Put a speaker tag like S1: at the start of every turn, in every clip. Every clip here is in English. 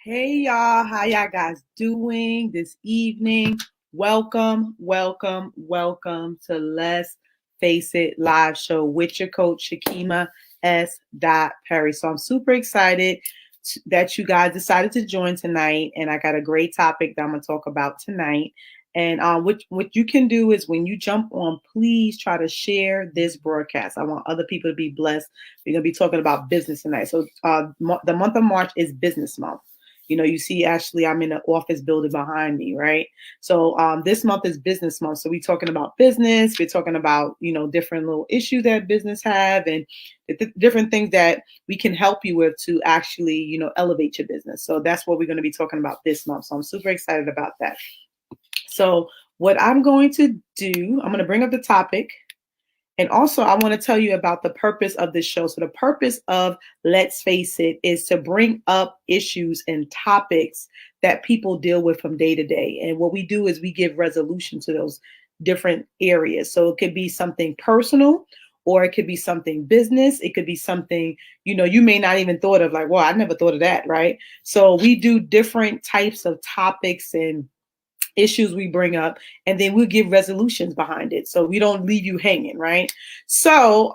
S1: Hey y'all, how y'all guys doing this evening? Welcome, welcome, welcome to Let's Face It live show with your coach Shakima S. Perry. So I'm super excited that you guys decided to join tonight, and I got a great topic that I'm gonna talk about tonight. And what you can do is when you jump on, please try to share this broadcast. I want other people to be blessed. We're gonna be talking about business tonight. So the month of March is business month. You know, you see, Ashley, I'm in the office building behind me, right? So this month is business month. So we're talking about business. We're talking about, different little issues that business have and different things that we can help you with to actually, elevate your business. So that's what we're going to be talking about this month. So I'm super excited about that. So what I'm going to do, I'm going to bring up the topic. And also, I want to tell you about the purpose of this show. So the purpose of Let's Face It is to bring up issues and topics that people deal with from day to day. And what we do is we give resolution to those different areas. So it could be something personal, or it could be something business. It could be something, you may not even thought of, like, well, I never thought of that, right? So we do different types of topics and issues we bring up, and then we'll give resolutions behind it, so we don't leave you hanging, right? So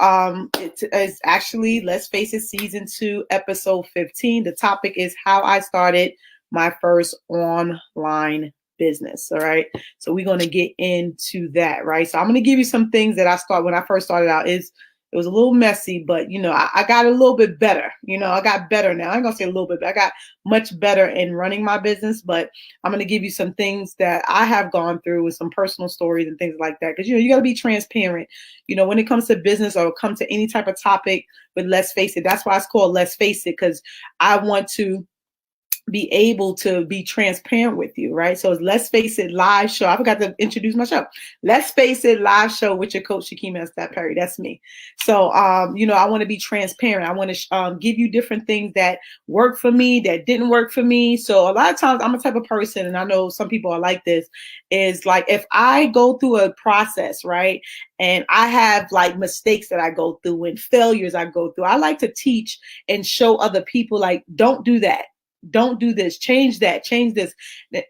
S1: it is actually Let's Face It season 2 episode 15. The topic is how I started my first online business. All right, so we're going to get into that, right? So I'm going to give you some things that I started when I first started out. It was a little messy, but I got a little bit better. I got better now. I ain't gonna say a little bit, but I got much better in running my business. But I'm gonna give you some things that I have gone through with some personal stories and things like that. Because you gotta be transparent. When it comes to business or come to any type of topic with Let's Face It. That's why it's called Let's Face It, because I want to be able to be transparent with you, right? So it's Let's Face It live show. I forgot to introduce my show. Let's Face It live show with your coach Shakima S. Perry. That's me. So I want to be transparent. I want to give you different things that work for me, that didn't work for me. So a lot of times I'm a type of person, and I know some people are like this, is like if I go through a process, right, and I have like mistakes that I go through and failures I go through, I like to teach and show other people, like, don't do that. Don't do this, change that, change this.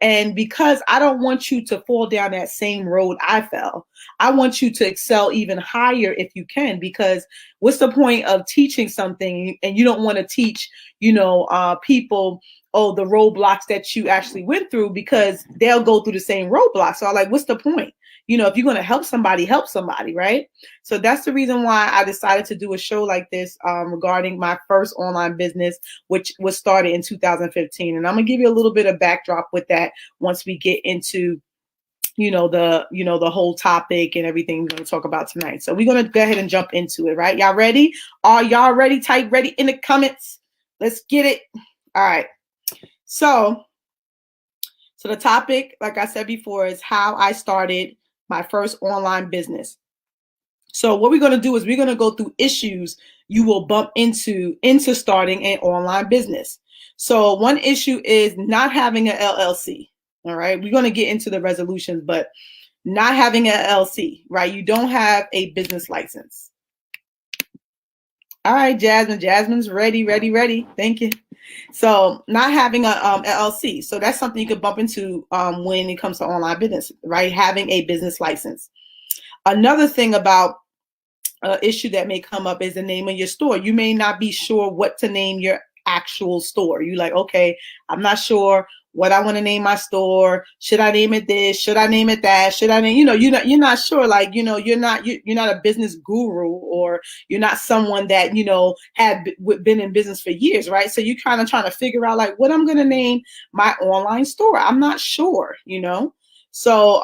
S1: And because I don't want you to fall down that same road I fell, I want you to excel even higher if you can, because what's the point of teaching something and you don't want to teach, people, the roadblocks that you actually went through, because they'll go through the same roadblocks. So I'm like, what's the point? If you're going to help somebody, right? So that's the reason why I decided to do a show like this regarding my first online business, which was started in 2015. And I'm going to give you a little bit of backdrop with that once we get into, the whole topic and everything we're going to talk about tonight. So we're going to go ahead and jump into it, right? Y'all ready? Are y'all ready? Type ready in the comments. Let's get it. All right. So the topic, like I said before, is how I started my first online business. So what we're going to do is we're going to go through issues you will bump into starting an online business. So one issue is not having an LLC. All right. We're going to get into the resolutions, but not having an LLC, right? You don't have a business license. All right, Jasmine. Jasmine's ready. Thank you. So not having a LLC. So that's something you could bump into when it comes to online business, right? Having a business license. Another thing about issue that may come up is the name of your store. You may not be sure what to name your actual store. You're like, okay, I'm not sure what I want to name my store. Should I name it this? Should I name it that? Should I name, you're not sure, like, you're not a business guru, or you're not someone that, had been in business for years, right? So you're kind of trying to figure out like what I'm going to name my online store. I'm not sure, So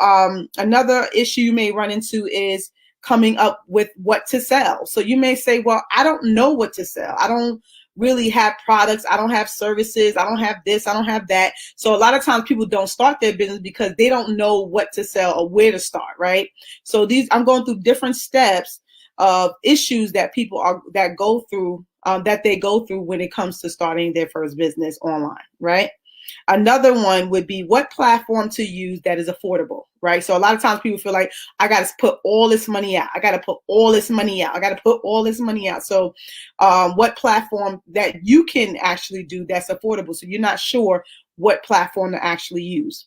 S1: another issue you may run into is coming up with what to sell. So you may say, well, I don't know what to sell. I don't really have products. I don't have services. I don't have this. I don't have that. So a lot of times people don't start their business because they don't know what to sell or where to start, right? So I'm going through different steps of issues that they go through when it comes to starting their first business online, right? Another one would be what platform to use that is affordable, right? So a lot of times people feel like I got to put all this money out. I got to put all this money out. I got to put all this money out. So what platform that you can actually do that's affordable. So you're not sure what platform to actually use.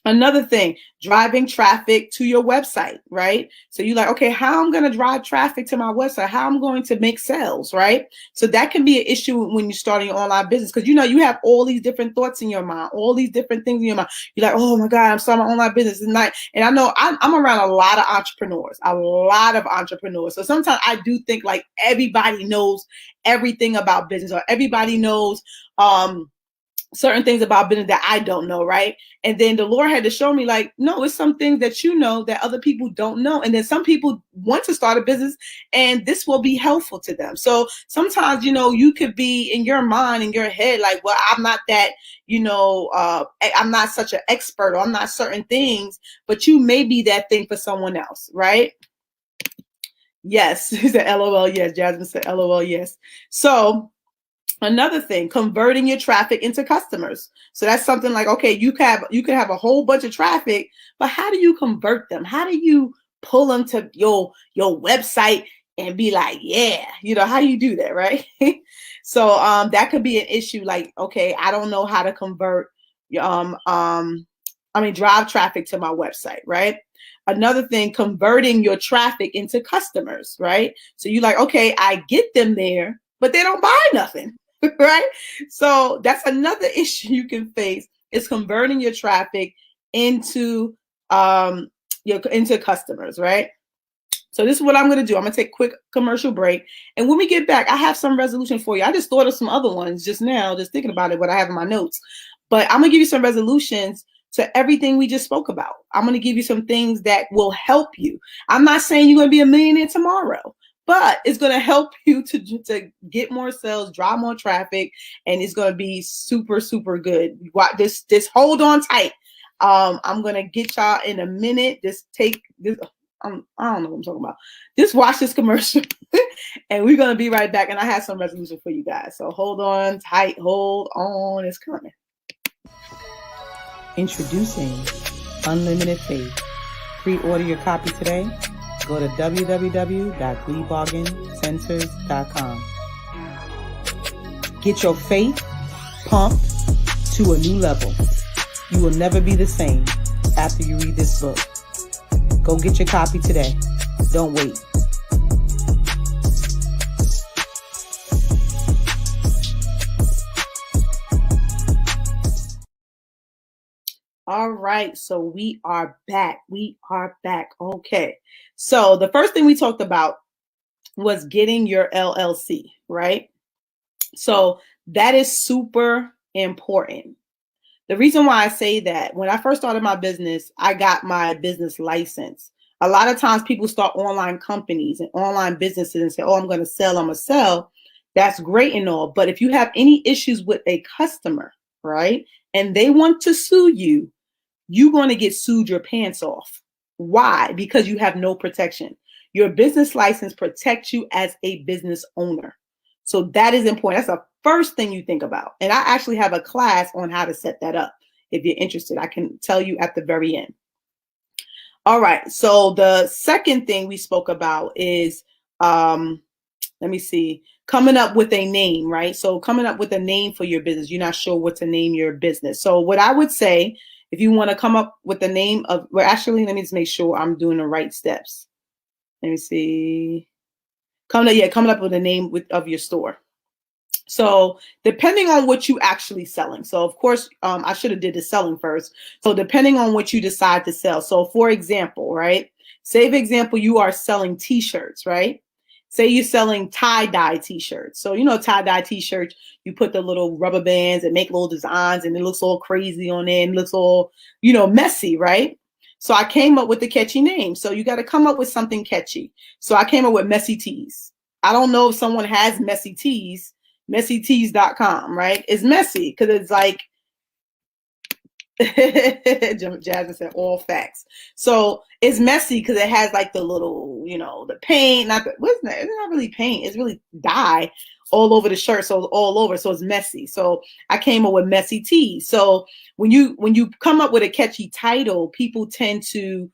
S1: Another thing, driving traffic to your website, right? So you're like, okay, how I'm going to drive traffic to my website, how I'm going to make sales, right? So that can be an issue when you're starting your online business, because you have all these different thoughts in your mind, all these different things in your mind. You're like, oh my God, I'm starting my online business tonight. And I know I'm around a lot of entrepreneurs. So sometimes I do think like everybody knows everything about business, or everybody knows certain things about business that I don't know, right? And then the Lord had to show me like, no, it's some things that that other people don't know. And then some people want to start a business and this will be helpful to them. So sometimes, you could be in your mind, in your head, like, well, I'm not that, I'm not such an expert, or I'm not certain things, but you may be that thing for someone else, right? Yes, he said LOL, yes. Jasmine said LOL, yes. So another thing, converting your traffic into customers. So that's something like, okay, you could have a whole bunch of traffic, but how do you convert them? How do you pull them to your website and be like, yeah, how do you do that, right? So that could be an issue. Like, okay, I don't know how to convert drive traffic to my website, right? Another thing, converting your traffic into customers, right? So you're like, okay, I get them there, but they don't buy nothing. Right? So that's another issue you can face, is converting your traffic into customers, right? So this is what I'm going to do. I'm going to take a quick commercial break. And when we get back, I have some resolution for you. I just thought of some other ones just now, just thinking about it, what I have in my notes. But I'm going to give you some resolutions to everything we just spoke about. I'm going to give you some things that will help you. I'm not saying you're going to be a millionaire tomorrow, but it's going to help you to get more sales, draw more traffic, and it's going to be super, super good. Just hold on tight. I'm going to get y'all in a minute. Just take this. I don't know what I'm talking about. Just watch this commercial and we're going to be right back. And I have some resolution for you guys. So hold on tight. Hold on. It's coming. Introducing Unlimited Faith. Pre-order your copy today. Go to www.gleebargaincenters.com. Get your faith pumped to a new level. You will never be the same after you read this book. Go get your copy today. Don't wait. All right, so we are back. Okay, so the first thing we talked about was getting your LLC, right? So that is super important. The reason why I say that, when I first started my business, I got my business license. A lot of times people start online companies and online businesses and say, oh, I'm going to sell. That's great and all. But if you have any issues with a customer, right, and they want to sue you, you're going to get sued your pants off. Why? Because you have no protection. Your business license protects you as a business owner. So that is important. That's the first thing you think about. And I actually have a class on how to set that up. If you're interested, I can tell you at the very end. All right. So the second thing we spoke about is, coming up with a name, right? So coming up with a name for your business. You're not sure what to name your business. So what I would say, if you want to come up with the name of, let me just make sure I'm doing the right steps. Let me see. Coming up with the name of your store. So depending on what you actually selling. So of course, I should have did the selling first. So depending on what you decide to sell. So for example, right? Say for example, you are selling t-shirts, right? Say you're selling tie-dye t-shirts. So you know tie-dye t-shirts, you put the little rubber bands and make little designs and it looks all crazy on it and looks all, messy, right? So I came up with a catchy name. So you got to come up with something catchy. So I came up with Messy Tees. I don't know if someone has Messy Tees, messytees.com, right? It's messy because it's like Jasmine said all facts. So it's messy because it has like the little, the paint, what's that? It's not really paint, it's really dye all over the shirt. So it's all over. So it's messy. So I came up with Messy Tees. So when you come up with a catchy title, people tend to,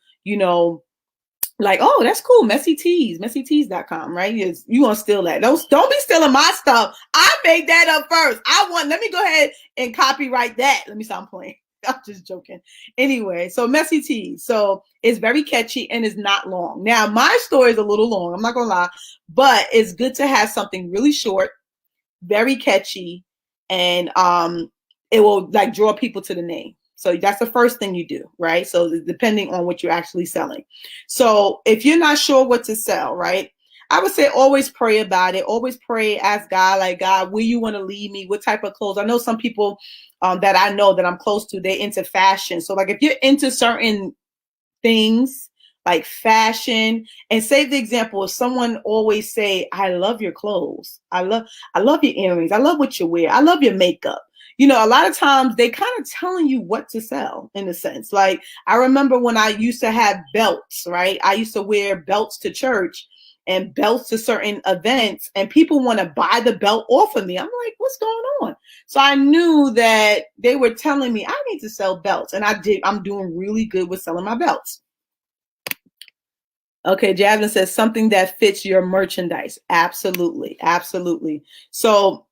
S1: like, oh, that's cool. Messy Tees, messytees.com, right? You want to steal that. Don't be stealing my stuff. I made that up first. Let me go ahead and copyright that. Let me stop playing. I'm just joking. Anyway, so Messy Tees. So it's very catchy and it's not long. Now, my story is a little long. I'm not going to lie, but it's good to have something really short, very catchy, and it will like draw people to the name. So that's the first thing you do, right? So depending on what you're actually selling. So if you're not sure what to sell, right? I would say always pray about it. Always pray, ask God, like, God, where you want to lead me? What type of clothes? I know some people that I know that I'm close to, they're into fashion. So like if you're into certain things like fashion, and say the example of someone always say, I love your clothes. I love your earrings. I love what you wear. I love your makeup. A lot of times they kind of telling you what to sell in a sense. Like I remember when I used to have belts, right? I used to wear belts to church and belts to certain events, and people want to buy the belt off of me. I'm like, what's going on? So I knew that they were telling me I need to sell belts, and I did. I'm doing really good with selling my belts. Okay, Jasmine says something that fits your merchandise. Absolutely. Absolutely. So,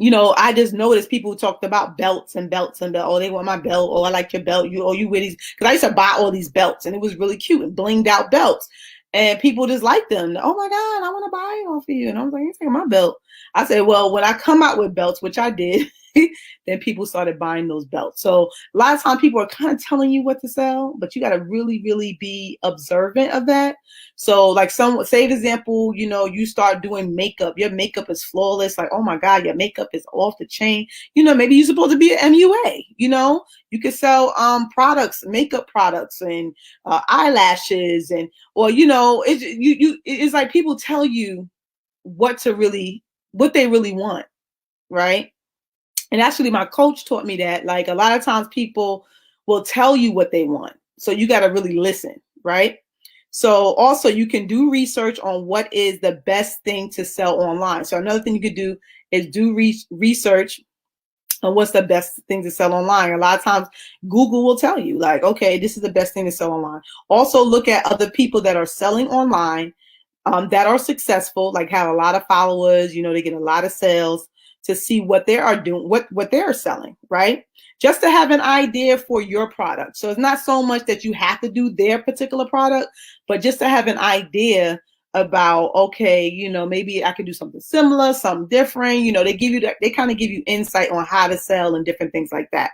S1: I just noticed people who talked about belts and belts and belts. Oh, they want my belt. Oh, I like your belt. You wear these. Because I used to buy all these belts and it was really cute and blinged out belts. And people just like them. Oh my God, I want to buy it off of you. And I was like, you take my belt. I said, well, when I come out with belts, which I did, then people started buying those belts. So a lot of times people are kind of telling you what to sell, but you got to really, really be observant of that. So like say for example, you start doing makeup, your makeup is flawless. Like, oh my God, your makeup is off the chain. Maybe you're supposed to be an MUA, you could sell products, makeup products and eyelashes or it's like people tell you what they really want, right? And actually my coach taught me that like a lot of times people will tell you what they want. So you got to really listen, right? So also you can do research on what is the best thing to sell online. So another thing you could do is do research on what's the best thing to sell online. A lot of times Google will tell you like, okay, this is the best thing to sell online. Also look at other people that are selling online that are successful, like have a lot of followers, they get a lot of sales, to see what they are doing, what they're selling, right? Just to have an idea for your product. So it's not so much that you have to do their particular product, but just to have an idea about, okay, maybe I could do something similar, something different. They kind of give you insight on how to sell and different things like that.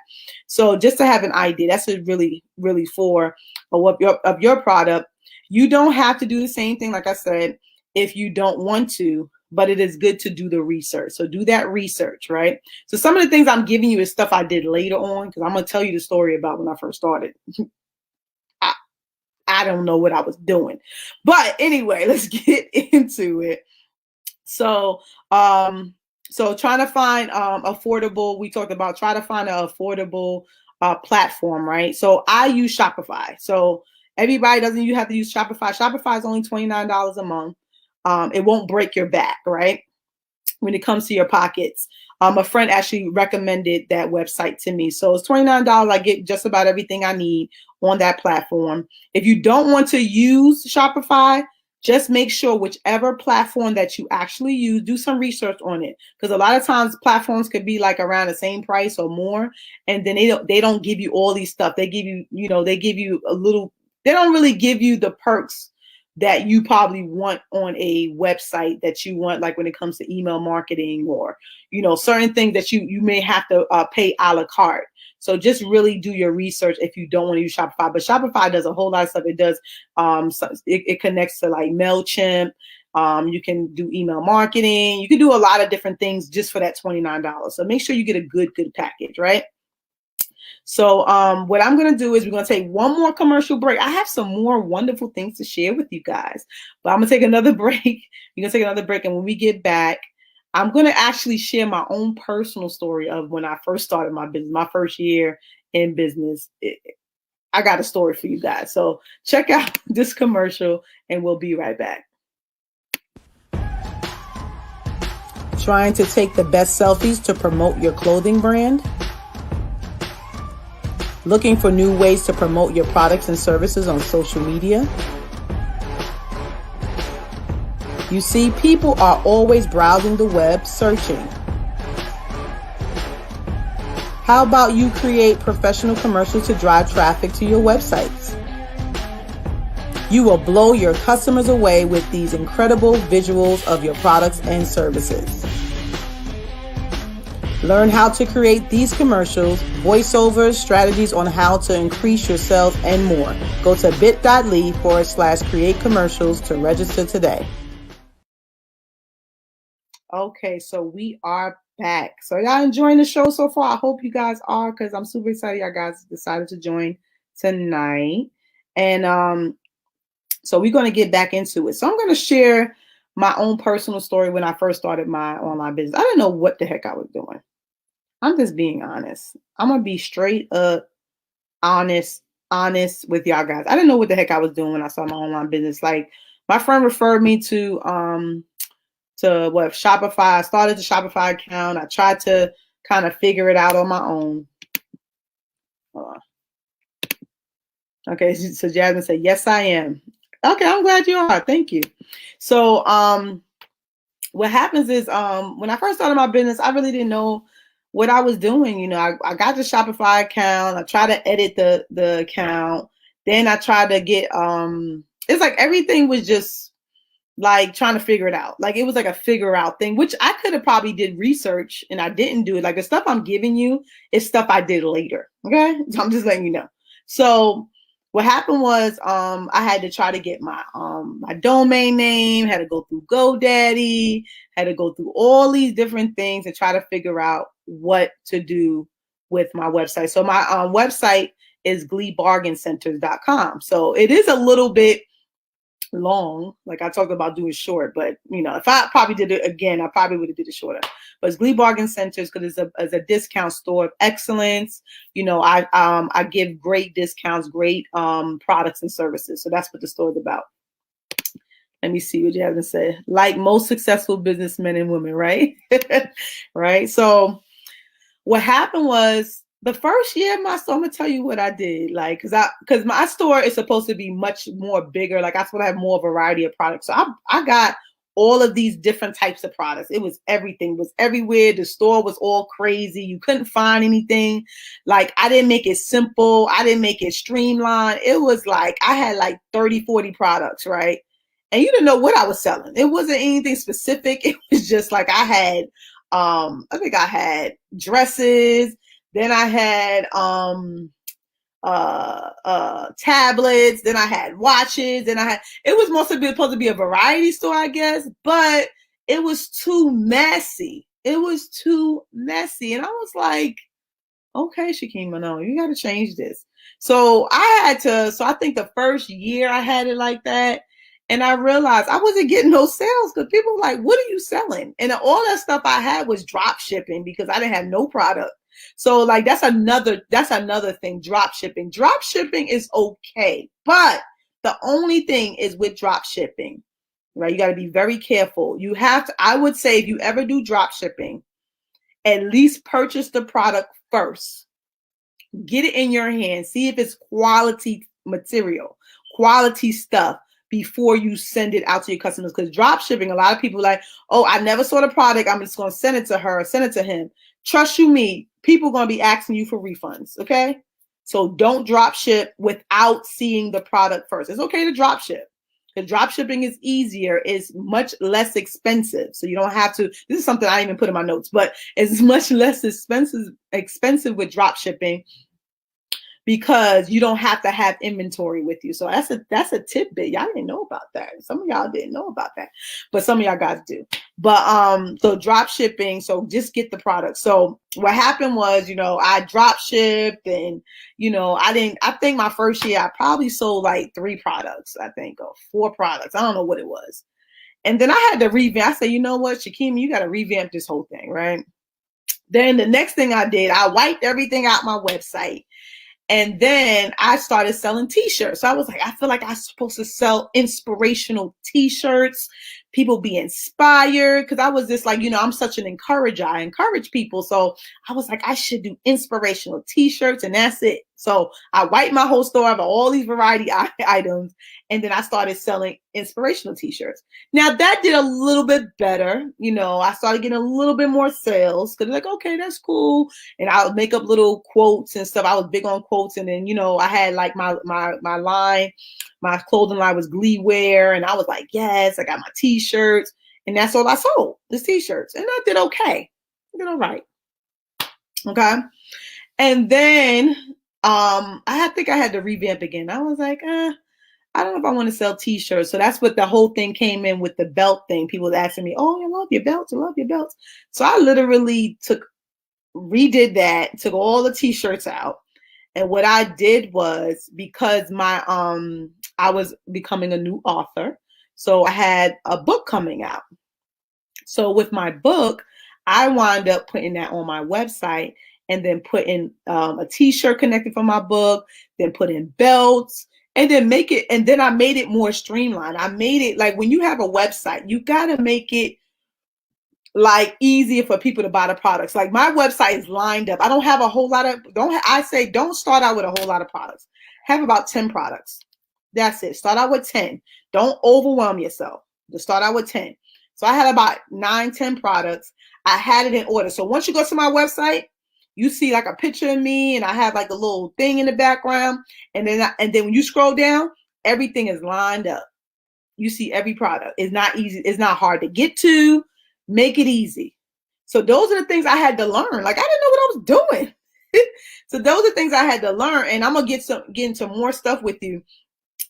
S1: So just to have an idea, that's really, really for of your product. You don't have to do the same thing, like I said, if you don't want to, but it is good to do the research. So do that research, right? So some of the things I'm giving you is stuff I did later on, because I'm going to tell you the story about when I first started. I don't know what I was doing. But anyway, let's get into it. So, trying to find affordable, we talked about try to find an affordable platform, right? So I use Shopify. So everybody you have to use Shopify. Shopify is only $29 a month. It won't break your back, right? When it comes to your pockets. A friend actually recommended that website to me. So it's $29. I get just about everything I need on that platform. If you don't want to use Shopify, just make sure whichever platform that you actually use, do some research on it. Because a lot of times platforms could be like around the same price or more. And then they don't give you all these stuff. They give you, they give you a little, they don't really give you the perks that you probably want on a website that you want, like when it comes to email marketing or, certain things that you may have to pay a la carte. So just really do your research if you don't want to use Shopify. But Shopify does a whole lot of stuff. It does, it connects to like MailChimp. You can do email marketing. You can do a lot of different things just for that $29. So make sure you get a good package, right? So what I'm going to do is we're going to take one more commercial break. I have some more wonderful things to share with you guys, but I'm going to take another break. We're going to take another break. And when we get back, I'm going to actually share my own personal story of when I first started my business, my first year in business. I got a story for you guys. So check out this commercial and we'll be right back. Trying to take the best selfies to promote your clothing brand? Looking for new ways to promote your products and services on social media? You see, people are always browsing the web, searching. How about you create professional commercials to drive traffic to your websites? You will blow your customers away with these incredible visuals of your products and services. Learn how to create these commercials, voiceovers, strategies on how to increase your sales, and more. Go to bit.ly/create commercials to register today. Okay, so we are back. So y'all enjoying the show so far? I hope you guys are, because I'm super excited y'all guys decided to join tonight. And so we're going to get back into it. So I'm going to share my own personal story when I first started my online business. I didn't know what the heck I was doing. I'm just being honest. I'm going to be straight up honest with y'all guys. I didn't know what the heck I was doing when I started my online business. Like, my friend referred me to Shopify. I started the Shopify account. I tried to kind of figure it out on my own. Hold on. Okay, so Jasmine said, yes, I am. Okay, I'm glad you are. Thank you. So what happens is when I first started my business, I really didn't know what I was doing. I got the Shopify account. I tried to edit the account. Then I tried to get it's like everything was just like trying to figure it out. Like it was like a figure out thing, which I could have probably did research and I didn't do it. Like the stuff I'm giving you is stuff I did later. Okay. So I'm just letting you know. So what happened was I had to try to get my domain name, had to go through GoDaddy, had to go through all these different things and try to figure out what to do with my website. So my website is gleebargaincenters.com. So it is a little bit long, like I talked about doing short, but if I probably did it again, I probably would have did it shorter. But it's Glee Bargain Centers because it's a discount store of excellence. I give great discounts, great products and services. So that's what the store is about. Let me see what you have to say. Like most successful businessmen and women, right? Right. So what happened was, the first year of my store, I'm gonna tell you what I did. Like, because my store is supposed to be much more bigger. Like, I supposed to have more variety of products. So I got all of these different types of products. It was everything. It was everywhere. The store was all crazy. You couldn't find anything. Like, I didn't make it simple. I didn't make it streamlined. It was like I had like 30, 40 products, right? And you didn't know what I was selling. It wasn't anything specific. It was just like I had, I think I had dresses. Then I had tablets. Then I had watches. Then it was mostly supposed to be a variety store, I guess, but it was too messy. It was too messy. And I was like, okay, Shakima, no, you got to change this. So I think the first year I had it like that. And I realized I wasn't getting no sales because people were like, what are you selling? And all that stuff I had was drop shipping because I didn't have no product. So like, that's another thing, drop shipping. Drop shipping is okay. But the only thing is with drop shipping, right? You got to be very careful. You have to, I would say if you ever do drop shipping, at least purchase the product first. Get it in your hand. See if it's quality material, quality stuff before you send it out to your customers. Because drop shipping, a lot of people are like, oh, I never saw the product. I'm just going to send it to her, send it to him. Trust you me, people are going to be asking you for refunds. Okay. So don't drop ship without seeing the product first. It's okay to drop ship The drop shipping is easier, it's much less expensive. So you don't have to, this is something I didn't even put in my notes, but it's much less expensive with drop shipping because you don't have to have inventory with you. So that's a tidbit. Y'all didn't know about that. Some of y'all didn't know about that, but some of y'all guys do. But so drop shipping, so just get the product. So what happened was, I drop shipped, and I think my first year I probably sold like 3 products, I think, or 4 products. I don't know what it was. And then I had to revamp. I said, you know what, Shakima, you got to revamp this whole thing, right? Then the next thing I did, I wiped everything out my website. And then I started selling t-shirts. So I was like, I feel like I'm supposed to sell inspirational t-shirts. People be inspired. Because I was just like, I'm such an encourager. I encourage people. So I was like, I should do inspirational t-shirts, and that's it. So I wiped my whole store of all these variety items. And then I started selling inspirational t-shirts. Now that did a little bit better. I started getting a little bit more sales because like, okay, that's cool. And I would make up little quotes and stuff. I was big on quotes. And then, I had like my line, my clothing line was Glee Wear. And I was like, yes, I got my t-shirts. And that's all I sold, the t-shirts. And I did okay. I did all right. Okay. And then I think I had to revamp again. I was like, I don't know if I want to sell t-shirts. So that's what the whole thing came in with the belt thing. People was asking me, oh, I love your belts. I love your belts. So I literally redid that, took all the t-shirts out. And what I did was, because I was becoming a new author, so I had a book coming out. So with my book, I wound up putting that on my website, and then put in a t-shirt connected for my book, then put in belts, and then I made it more streamlined. I made it like, when you have a website, you got to make it like easier for people to buy the products. Like my website is lined up. I don't have a whole lot of, don't start out with a whole lot of products. Have about 10 products. That's it. Start out with 10. Don't overwhelm yourself. Just start out with 10. So I had about 9, 10 products. I had it in order. So once you go to my website, you see like a picture of me, and I have like a little thing in the background. And then when you scroll down, everything is lined up. You see every product. It's not easy. It's not hard to get to. Make it easy. So those are the things I had to learn. Like I didn't know what I was doing. So those are things I had to learn, and I'm gonna get into more stuff with you.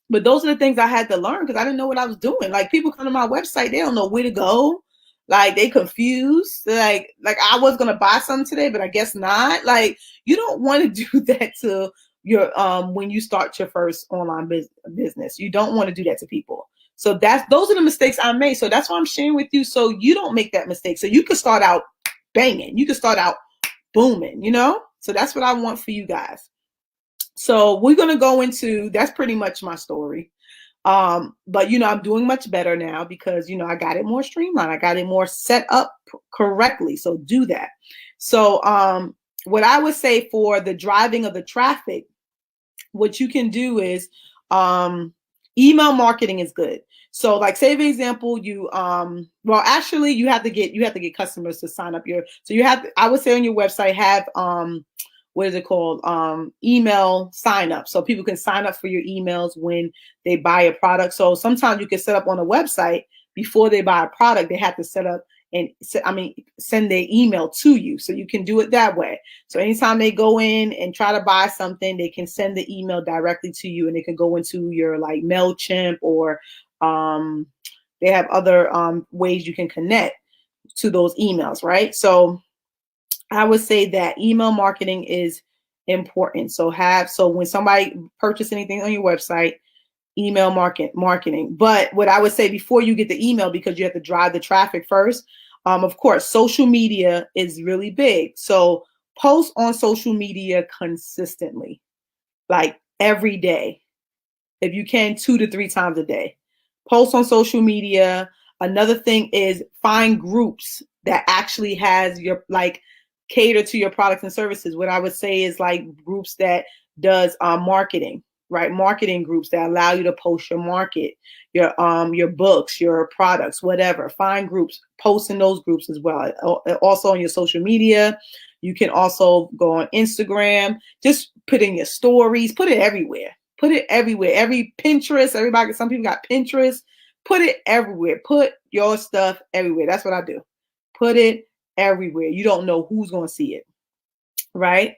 S1: But those are the things I had to learn because I didn't know what I was doing. Like people come to my website, they don't know where to go. Like they confused. Like I was gonna buy something today, but I guess not. Like you don't want to do that to your when you start your first online business. You don't want to do that to people. So those are the mistakes I made. So that's why I'm sharing with you, so you don't make that mistake. So you can start out banging. You can start out booming, So that's what I want for you guys. So we're going to go into, that's pretty much my story. But, I'm doing much better now because, I got it more streamlined. I got it more set up correctly. So do that. So what I would say for the driving of the traffic, what you can do is email marketing is good. So like say for example, you actually you have to get customers to sign up I would say on your website have what is it called? Email sign up. So people can sign up for your emails when they buy a product. So sometimes you can set up on a website before they buy a product, they have to set up and send their email to you. So you can do it that way. So anytime they go in and try to buy something, they can send the email directly to you, and they can go into your like MailChimp, or they have other ways you can connect to those emails, right? So I would say that email marketing is important. So when somebody purchases anything on your website, email marketing. But what I would say before you get the email, because you have to drive the traffic first, of course, social media is really big. So post on social media consistently, like every day. If you can, 2 to 3 times a day. Post on social media. Another thing is find groups that actually has your cater to your products and services. What I would say is like groups that does marketing, right? Marketing groups that allow you to post your market, your books, your products, whatever. Find groups, post in those groups as well. Also on your social media, you can also go on Instagram, just put in your stories, put it everywhere. Put it everywhere. Every Pinterest, everybody, some people got Pinterest. Put it everywhere. Put your stuff everywhere. That's what I do. Put it everywhere. You don't know who's going to see it, right?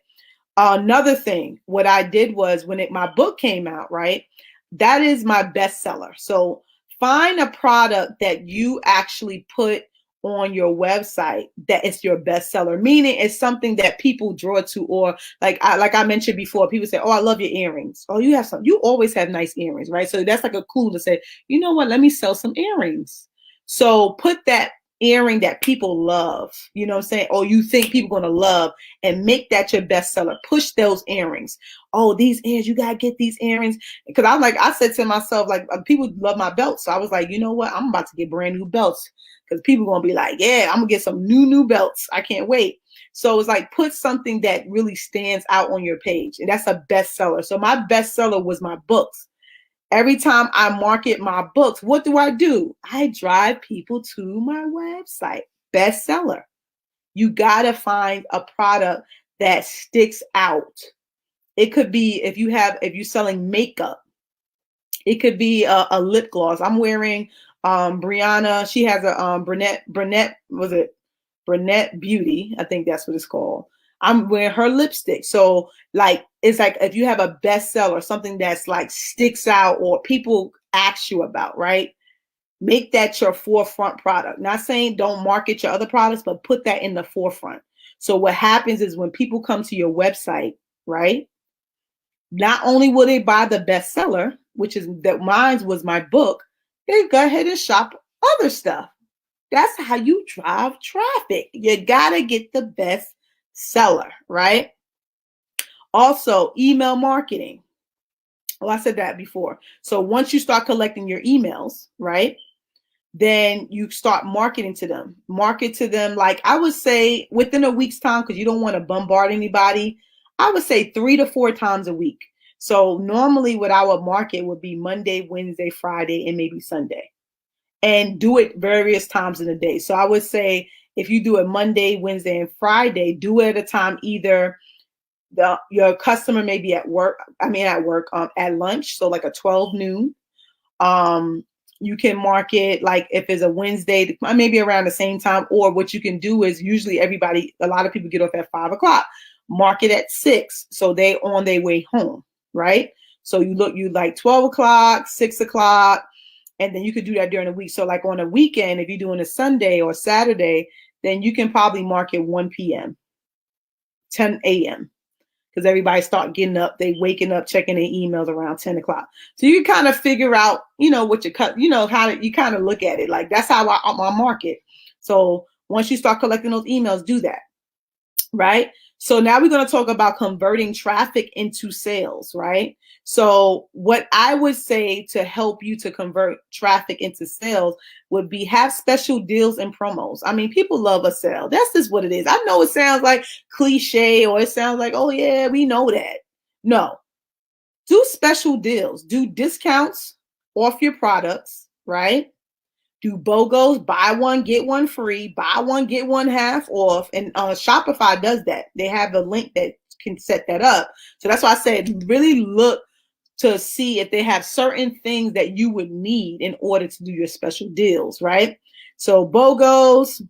S1: Another thing, what I did was when my book came out, right? That is my bestseller. So find a product that you actually put on your website that is your bestseller, meaning it's something that people draw to, or like I mentioned before, people say, "Oh, I love your earrings." Oh, you have some. You always have nice earrings, right? So that's like a clue to say, you know what? Let me sell some earrings. So put that earring that people love, you know what I'm saying, or you think people gonna love, and make that your bestseller. Push those earrings. Oh, these earrings, you gotta get these earrings. Because I said to myself, like, people love my belts, so I was like, you know what, I'm about to get brand new belts, because people gonna be like, yeah, I'm gonna get some new belts. I can't wait. So it's like, put something that really stands out on your page, and that's a bestseller. So my bestseller was my books. Every time I market my books, what do? I drive people to my website. Bestseller. You got to find a product that sticks out. It could be if you're selling makeup. It could be a lip gloss. I'm wearing Brianna. She has a Brunette Beauty. I think that's what it's called. I'm wearing her lipstick. So like, it's like if you have a bestseller, something that's like sticks out or people ask you about, right? Make that your forefront product. Not saying don't market your other products, but put that in the forefront. So what happens is when people come to your website, right? Not only will they buy the bestseller, which is that mine was my book, they go ahead and shop other stuff. That's how you drive traffic. You gotta get the best seller, right? Also, email marketing. Well, I said that before. So once you start collecting your emails, right, then you start marketing to them. Market to them, like I would say within a week's time, because you don't want to bombard anybody. I would say 3 to 4 times a week. So normally what I would market would be Monday, Wednesday, Friday, and maybe Sunday. And do it various times in the day. So I would say if you do it Monday, Wednesday, and Friday, do it at a time either your customer may be at work, at lunch, so like a 12 noon. You can market like if it's a Wednesday, maybe around the same time, or what you can do is usually a lot of people get off at 5 o'clock. Market at 6, so they on their way home, right? So you like 12 o'clock, 6 o'clock, and then you could do that during the week. So like on a weekend, if you're doing a Sunday or Saturday, then you can probably market 1 p.m., 10 a.m., because everybody start getting up, they waking up, checking their emails around 10 o'clock. So you kind of figure out, what you cut, how you kind of look at it. Like that's how I market. So once you start collecting those emails, do that, right? So now we're going to talk about converting traffic into sales, right? So what I would say to help you to convert traffic into sales would be have special deals and promos. I mean, people love a sale. That's just what it is. I know it sounds like cliche, or it sounds like, oh yeah, we know that. No, do special deals, do discounts off your products, right? Do BOGOs, buy one, get one free, buy one, get one half off. And Shopify does that. They have a link that can set that up. So that's why I said really look to see if they have certain things that you would need in order to do your special deals, right? So BOGOs,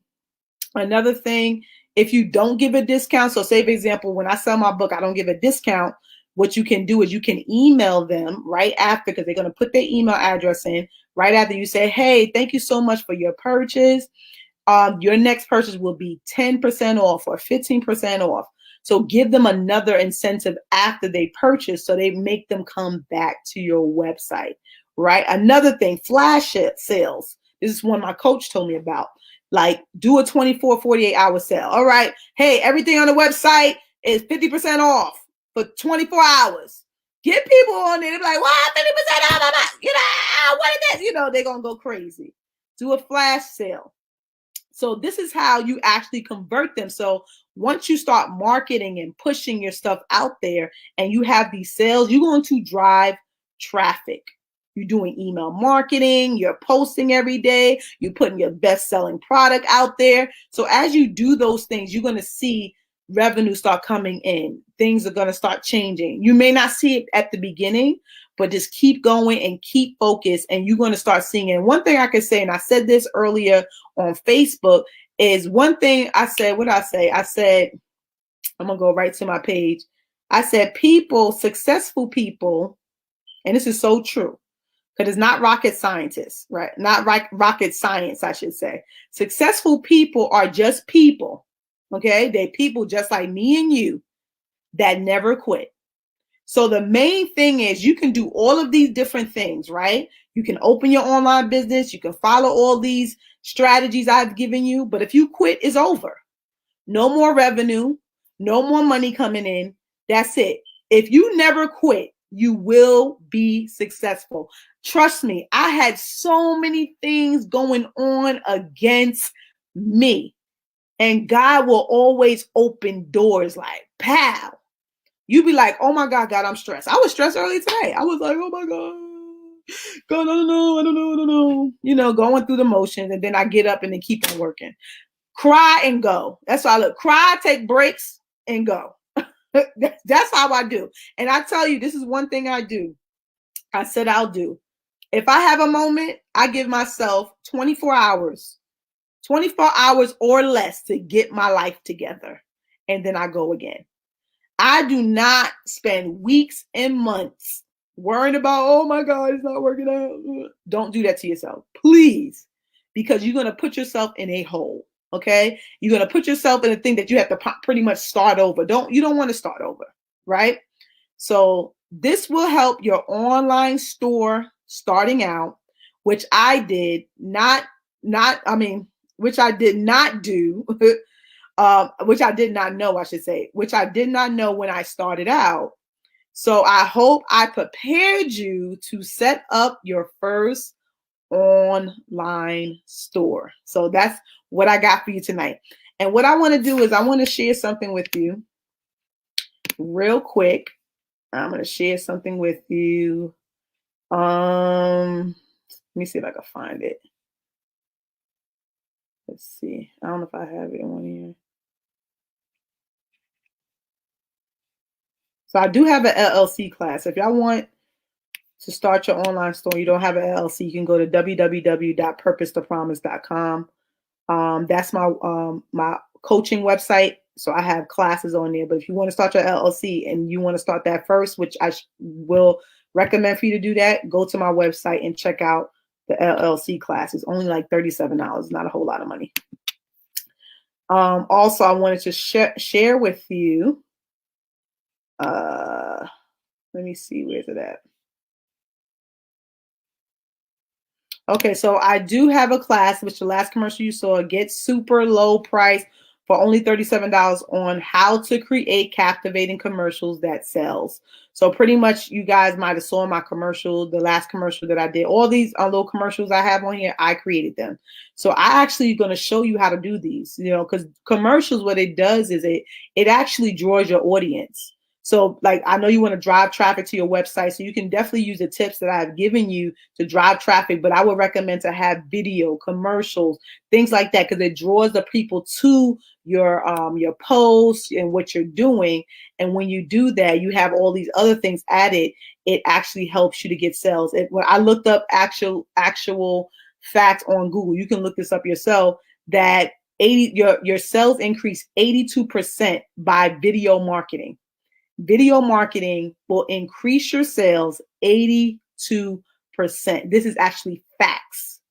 S1: another thing, if you don't give a discount, so say for example, when I sell my book, I don't give a discount. What you can do is you can email them right after, because they're going to put their email address in right after. You say, hey, thank you so much for your purchase. Your next purchase will be 10% off or 15% off. So give them another incentive after they purchase, so they make them come back to your website, right? Another thing, flash sales. This is one my coach told me about. Like, do a 24, 48-hour sale. All right. Hey, everything on the website is 50% off for 24 hours. Get people on there. They're like, what? 50% off? What is this? They're going to go crazy. Do a flash sale. So this is how you actually convert them. So once you start marketing and pushing your stuff out there and you have these sales, you're going to drive traffic. You're doing email marketing, you're posting every day, you're putting your best-selling product out there. So as you do those things, you're going to see revenue start coming in. Things are going to start changing. You may not see it at the beginning, but just keep going and keep focused, and you're going to start seeing it. And one thing I could say, and I said this earlier on Facebook, is one thing I said, what did I say? I said, I'm going to go right to my page. I said, people, successful people, and this is so true, because it's not rocket scientists, right? Not rocket science, I should say. Successful people are just people, okay? They're people just like me and you that never quit. So the main thing is you can do all of these different things, right? You can open your online business. You can follow all these strategies I've given you. But if you quit, it's over. No more revenue, no more money coming in. That's it. If you never quit, you will be successful. Trust me, I had so many things going on against me. And God will always open doors like, pow. You be like, oh my God, I'm stressed. I was stressed early today. I was like, oh my God, I don't know. You know, going through the motions, and then I get up and then keep on working. Cry and go. That's why I look. Cry, take breaks, and go. That's how I do. And I tell you, this is one thing I do. I said I'll do. If I have a moment, I give myself 24 hours or less to get my life together. And then I go again. I do not spend weeks and months worrying about, oh my God, it's not working out. Don't do that to yourself, please, because you're going to put yourself in a hole. Okay. You're going to put yourself in a thing that you have to pretty much start over. You don't want to start over. Right. So this will help your online store starting out, which I did not do. Which I did not know, I should say, which I did not know when I started out. So I hope I prepared you to set up your first online store. So that's what I got for you tonight. And what I want to do is I want to share something with you real quick. I'm going to share something with you. Let me see if I can find it. Let's see. I don't know if I have it on here. So I do have an LLC class. If y'all want to start your online store, you don't have an LLC, you can go to www.purposetopromise.com. That's my coaching website. So I have classes on there. But if you want to start your LLC and you want to start that first, which I will recommend for you to do that, go to my website and check out the LLC class. It's only like $37, not a whole lot of money. Also, I wanted to share with you. Let me see, where's it at? Okay, so I do have a class, which the last commercial you saw, get super low price for only $37 on how to create captivating commercials that sells. So pretty much you guys might have saw my commercial, the last commercial that I did. All these little commercials I have on here, I created them. So I actually going to show you how to do these, you know, because commercials, what it does is it actually draws your audience. So like, I know you want to drive traffic to your website, so you can definitely use the tips that I've given you to drive traffic, but I would recommend to have video, commercials, things like that, because it draws the people to your posts and what you're doing. And when you do that, you have all these other things added. It actually helps you to get sales. When I looked up actual facts on Google, you can look this up yourself, that your sales increase 82% by video marketing. Video marketing will increase your sales 82%. This is actually facts.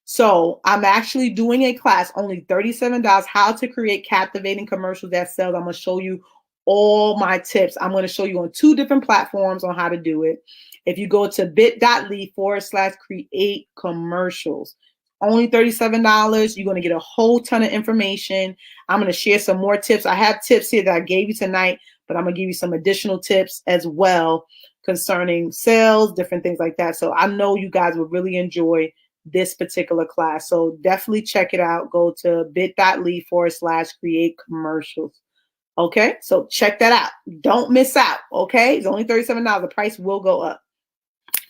S1: So I'm actually doing a class, only $37, how to create captivating commercials that sell. I'm going to show you all my tips. I'm going to show you on 2 different platforms on how to do it. If you go to bit.ly/create commercials, only $37. You're going to get a whole ton of information. I'm going to share some more tips. I have tips here that I gave you tonight, but I'm going to give you some additional tips as well concerning sales, different things like that. So I know you guys will really enjoy this particular class. So definitely check it out. Go to bit.ly/create commercials. Okay, so check that out. Don't miss out. Okay, it's only $37. The price will go up.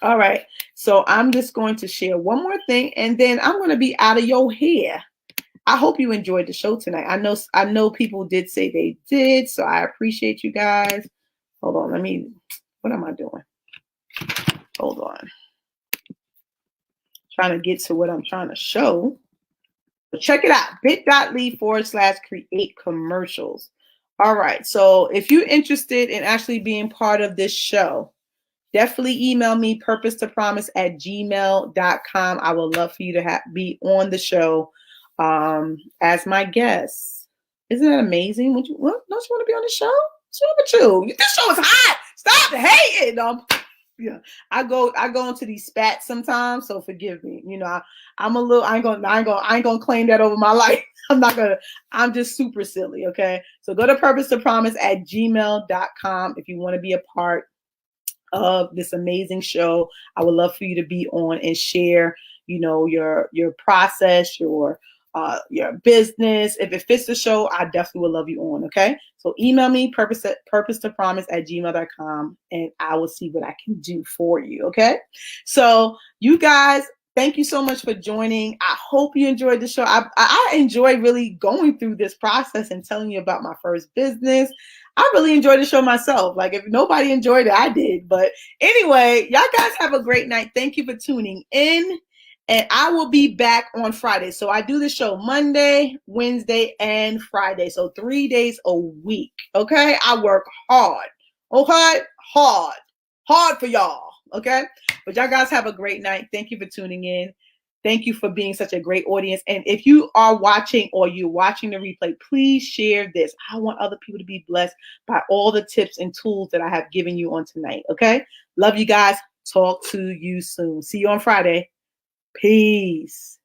S1: All right, so I'm just going to share one more thing, and then I'm going to be out of your hair. I hope you enjoyed the show tonight. I know people did say they did, so I appreciate you guys. Hold on, what am I doing? Hold on. Trying to get to what I'm trying to show. But check it out, bit.ly/create commercials. All right, so if you're interested in actually being part of this show, definitely email me purposetopromise@gmail.com. I would love for you to be on the show as my guest. Isn't that amazing? Don't you want to be on the show? What's wrong with you? This show is hot. Stop hating. Yeah, I go into these spats sometimes, so forgive me. You know, I ain't gonna claim that over my life. I'm just super silly. Okay, so go to purposetopromise@gmail.com if you want to be a part of this amazing show. I would love for you to be on and share, you know, your process, your business. If it fits the show, I definitely would love you on. Okay, so email me purposetopromise@gmail.com and I will see what I can do for you. Okay, so you guys, thank you so much for joining. I hope you enjoyed the show. I enjoy really going through this process and telling you about my first business. I really enjoyed the show myself. Like, if nobody enjoyed it, I did. But anyway, y'all guys have a great night. Thank you for tuning in. And I will be back on Friday. So I do the show Monday, Wednesday, and Friday. So 3 days a week. Okay? I work hard. Okay? Hard for y'all. Okay? But y'all guys have a great night. Thank you for tuning in. Thank you for being such a great audience. And if you are watching or you're watching the replay, please share this. I want other people to be blessed by all the tips and tools that I have given you on tonight. Okay? Love you guys. Talk to you soon. See you on Friday. Peace.